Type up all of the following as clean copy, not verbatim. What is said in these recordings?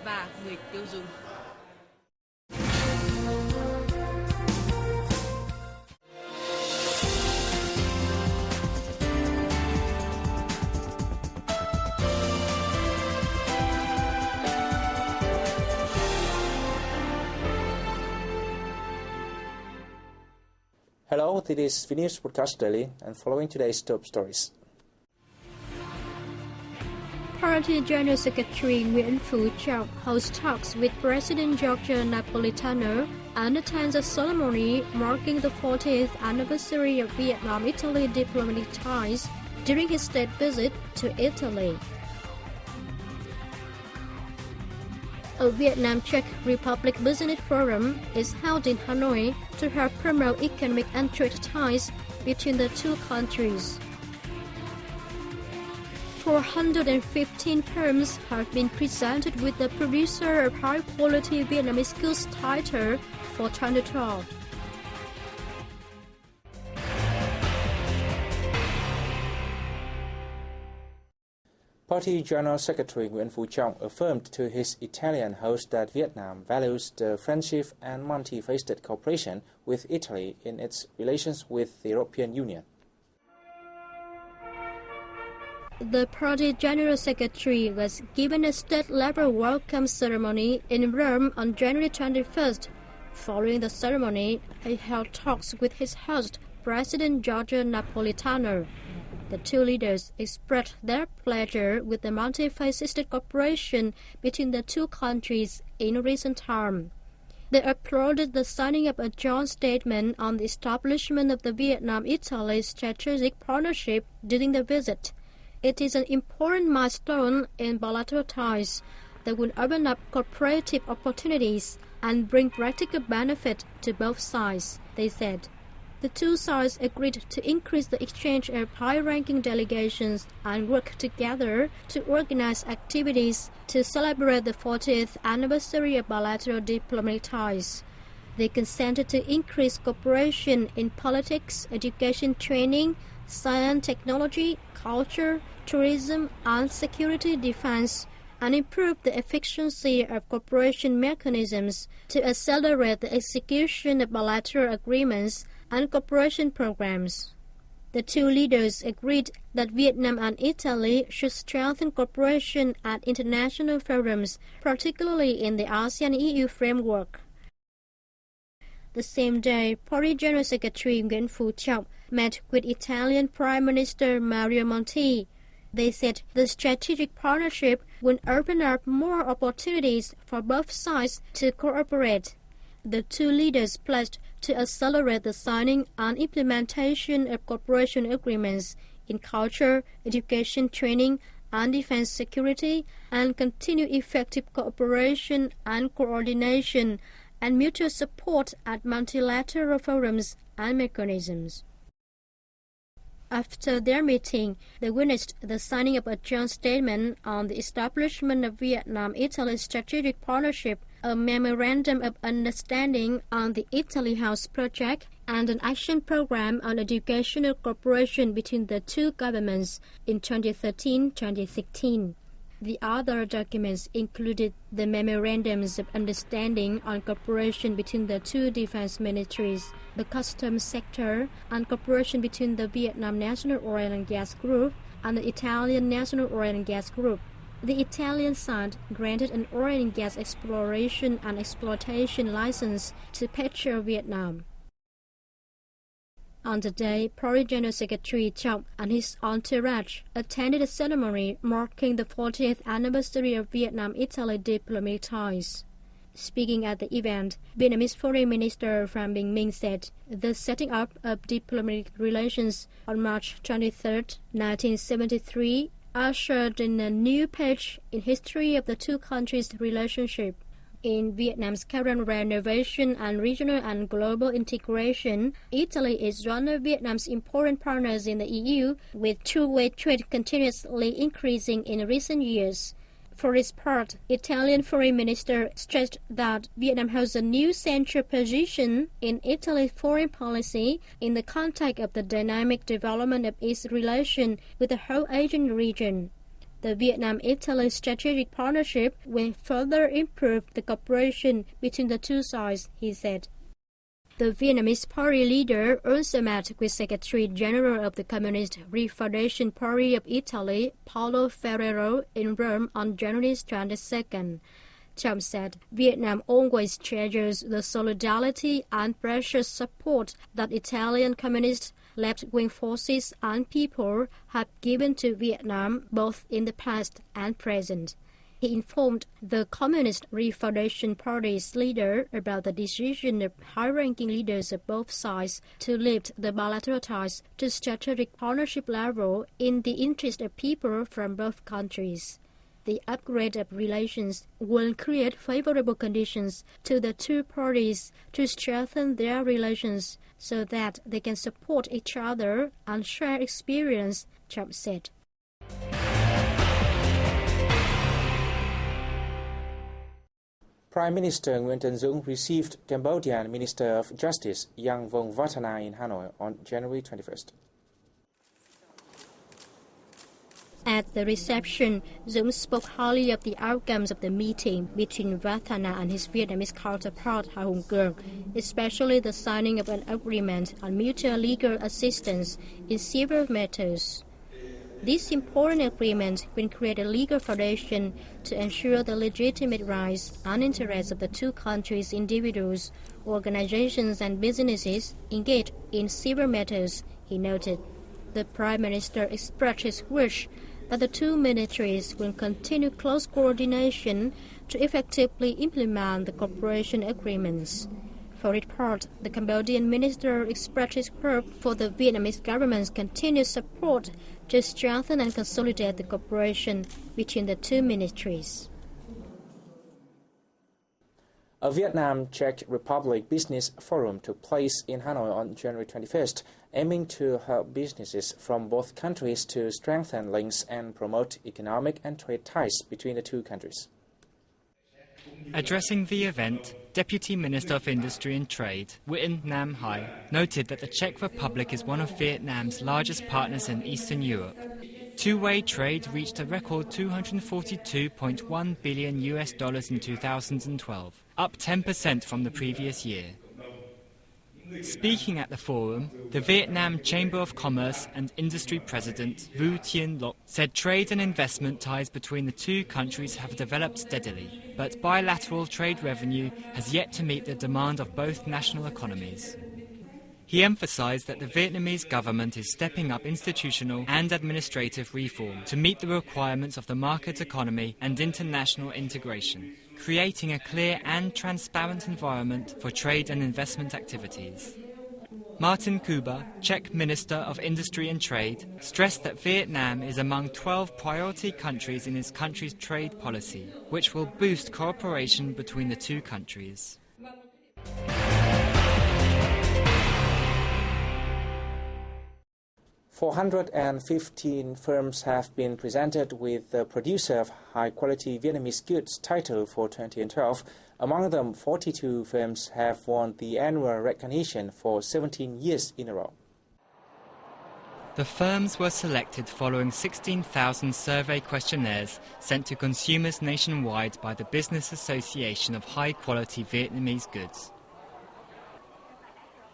và người tiêu dùng. Hello, this is VNA Podcast Daily, and following today's top stories. Party General Secretary Nguyễn Phú Trọng hosts talks with President Giorgio Napolitano and attends a ceremony marking the 40th anniversary of Vietnam-Italy diplomatic ties during his state visit to Italy. A Vietnam-Czech Republic Business Forum is held in Hanoi to help promote economic and trade ties between the two countries. 415 poems have been presented with the producer of high-quality Vietnamese skills title for 2012. Party General Secretary Nguyễn Phú Trọng affirmed to his Italian host that Vietnam values the friendship and multifaceted cooperation with Italy in its relations with the European Union. The Party General Secretary was given a state-level welcome ceremony in Rome on January 21st. Following the ceremony, he held talks with his host, President Giorgio Napolitano. The two leaders expressed their pleasure with the multifaceted cooperation between the two countries in recent time. They applauded the signing of a joint statement on the establishment of the Vietnam-Italy strategic partnership during the visit. It is an important milestone in bilateral ties that will open up cooperative opportunities and bring practical benefit to both sides, they said. The two sides agreed to increase the exchange of high-ranking delegations and work together to organize activities to celebrate the 40th anniversary of bilateral diplomatic ties. They consented to increase cooperation in politics, education training, science, technology, culture, tourism, and security defense, and improve the efficiency of cooperation mechanisms to accelerate the execution of bilateral agreements and cooperation programs. The two leaders agreed that Vietnam and Italy should strengthen cooperation at international forums, particularly in the ASEAN-EU framework. The same day, Party General Secretary Nguyễn Phú Trọng met with Italian Prime Minister Mario Monti. They said the strategic partnership would open up more opportunities for both sides to cooperate. The two leaders pledged to accelerate the signing and implementation of cooperation agreements in culture, education training, and defense security, and continue effective cooperation and coordination and mutual support at multilateral forums and mechanisms. After their meeting, they witnessed the signing of a joint statement on the establishment of Vietnam-Italy strategic partnership, a memorandum of understanding on the Italy House project, and an action program on educational cooperation between the two governments in 2013-2016. The other documents included the memorandums of understanding on cooperation between the two defense ministries, the customs sector, and cooperation between the Vietnam National Oil and Gas Group and the Italian National Oil and Gas Group. The Italian side granted an oil and gas exploration and exploitation license to PetroVietnam. On the day, Party General Secretary Trọng and his entourage attended a ceremony marking the 40th anniversary of Vietnam-Italy diplomatic ties. Speaking at the event, Vietnamese Foreign Minister Pham Binh Minh said the setting up of diplomatic relations on March 23, 1973, ushered in a new page in history of the two countries' relationship. In Vietnam's current renovation and regional and global integration, Italy is one of Vietnam's important partners in the EU, with two-way trade continuously increasing in recent years. For its part, Italian Foreign Minister stressed that Vietnam holds a new central position in Italy's foreign policy in the context of the dynamic development of its relation with the whole Asian region. The Vietnam-Italy strategic partnership will further improve the cooperation between the two sides, he said. The Vietnamese party leader also met with Secretary General of the Communist Refederation Party of Italy, Paulo Ferrero, in Rome on January 22nd. Trump said Vietnam always treasures the solidarity and precious support that Italian communist left-wing forces and people have given to Vietnam both in the past and present. He informed the Communist Refederation Party's leader about the decision of high-ranking leaders of both sides to lift the bilateral ties to strategic partnership level in the interest of people from both countries. The upgrade of relations will create favorable conditions to the two parties to strengthen their relations so that they can support each other and share experience, Trump said. Prime Minister Nguyễn Tấn Dũng received Cambodian Minister of Justice Yang Vong Vatana in Hanoi on January 21st. At the reception, Dũng spoke highly of the outcomes of the meeting between Vatthana and his Vietnamese counterpart Ha Hung Cường, especially the signing of an agreement on mutual legal assistance in several matters. This important agreement will create a legal foundation to ensure the legitimate rights and interests of the two countries' individuals, organizations and businesses engaged in several matters, he noted. The Prime Minister expressed his wish that the two militaries will continue close coordination to effectively implement the cooperation agreements. For its part, the Cambodian minister expressed his hope for the Vietnamese government's continued support to strengthen and consolidate the cooperation between the two ministries. A Vietnam-Czech Republic Business Forum took place in Hanoi on January 21st, aiming to help businesses from both countries to strengthen links and promote economic and trade ties between the two countries. Addressing the event, Deputy Minister of Industry and Trade, Nguyễn Nam Hai, noted that the Czech Republic is one of Vietnam's largest partners in Eastern Europe. Two-way trade reached a record $242.1 billion in 2012, up 10% from the previous year. Speaking at the forum, the Vietnam Chamber of Commerce and Industry President Vu Thien Loc said trade and investment ties between the two countries have developed steadily, but bilateral trade revenue has yet to meet the demand of both national economies. He emphasized that the Vietnamese government is stepping up institutional and administrative reform to meet the requirements of the market economy and international integration, creating a clear and transparent environment for trade and investment activities. Martin Kuba, Czech Minister of Industry and Trade, stressed that Vietnam is among 12 priority countries in his country's trade policy, which will boost cooperation between the two countries. $415 firms have been presented with the Producer of High-Quality Vietnamese Goods title for 2012. Among them, 42 firms have won the annual recognition for 17 years in a row. The firms were selected following 16,000 survey questionnaires sent to consumers nationwide by the Business Association of High-Quality Vietnamese Goods.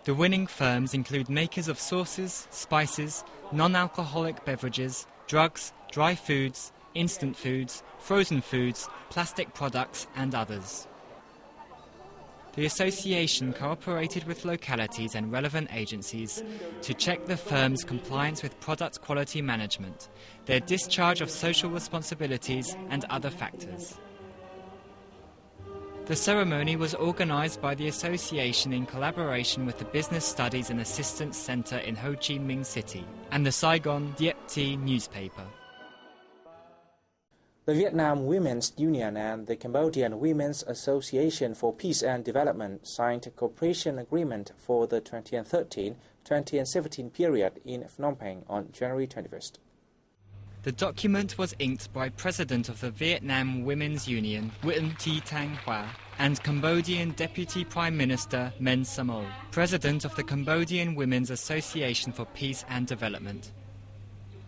The winning firms include makers of sauces, spices, non-alcoholic beverages, drugs, dry foods, instant foods, frozen foods, plastic products and others. The association cooperated with localities and relevant agencies to check the firms' compliance with product quality management, their discharge of social responsibilities and other factors. The ceremony was organized by the association in collaboration with the Business Studies and Assistance Center in Ho Chi Minh City and the Saigon Diep Thi newspaper. The Vietnam Women's Union and the Cambodian Women's Association for Peace and Development signed a cooperation agreement for the 2013-2017 period in Phnom Penh on January 21st. The document was inked by President of the Vietnam Women's Union, Nguyễn Thị Thanh Hoa, and Cambodian Deputy Prime Minister Men Samol, President of the Cambodian Women's Association for Peace and Development.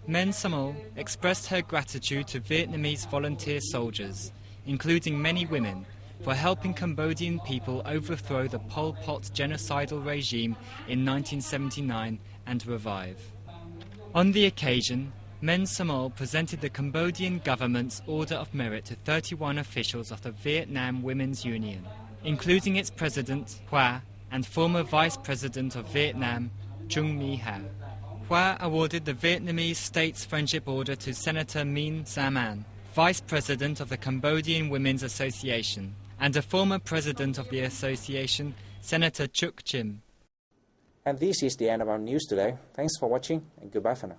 Men Samol expressed her gratitude to Vietnamese volunteer soldiers, including many women, for helping Cambodian people overthrow the Pol Pot genocidal regime in 1979 and revive. On the occasion, Men Samol presented the Cambodian government's Order of Merit to 31 officials of the Vietnam Women's Union, including its president, Hoa, and former vice president of Vietnam, Trung My Hao. Hoa awarded the Vietnamese States Friendship Order to Senator Min Sam An, vice president of the Cambodian Women's Association, and a former president of the association, Senator Chuk Chim. And this is the end of our news today. Thanks for watching and goodbye for now.